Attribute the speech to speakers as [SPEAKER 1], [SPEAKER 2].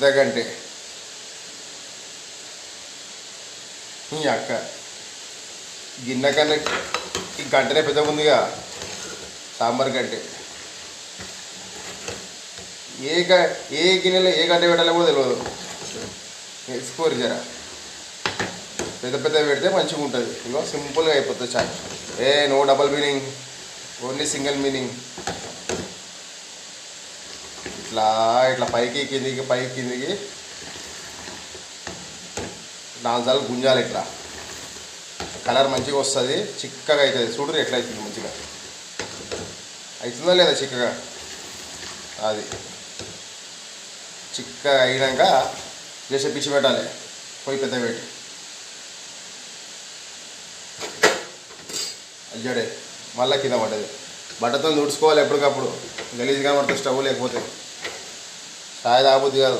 [SPEAKER 1] పెద్ద గంటే ఈ అక్క గిన్నె కన్నా ఈ గంటనే పెద్దగా ఉందిగా సాంబార్ గంటే. ఏ గిన్నెలో ఏ గంట పెట్టాలో కూడా తెలియదు. ఎక్స్పోర్ జర పెద్ద పెద్ద పెడితే మంచిగా ఉంటుంది. ఇగో సింపుల్గా అయిపోతుంది చాయ్. No double meaning, only single meaning. ఇట్లా ఇట్లా పైకి కిందికి పైకి కిందికి 4 సార్లు గుంజాలి. ఇట్లా కలర్ మంచిగా వస్తుంది, చిక్కగా అవుతుంది. చూడరు ఎట్లా అవుతుంది, మంచిగా అవుతుందా లేదా చిక్కగా. అది చిక్కగా అయినాక చేసే పిచ్చి పెట్టాలి, పొయ్యి పెద్ద పెట్టి. అజ్జడే మళ్ళీ కింద పడ్డది. బట్టతో తుడుచుకోవాలి ఎప్పటికప్పుడు, గలీజ్గా పడుతుంది స్టవ్ లేకపోతే. చాయ్ తాగబుద్ది కాదు.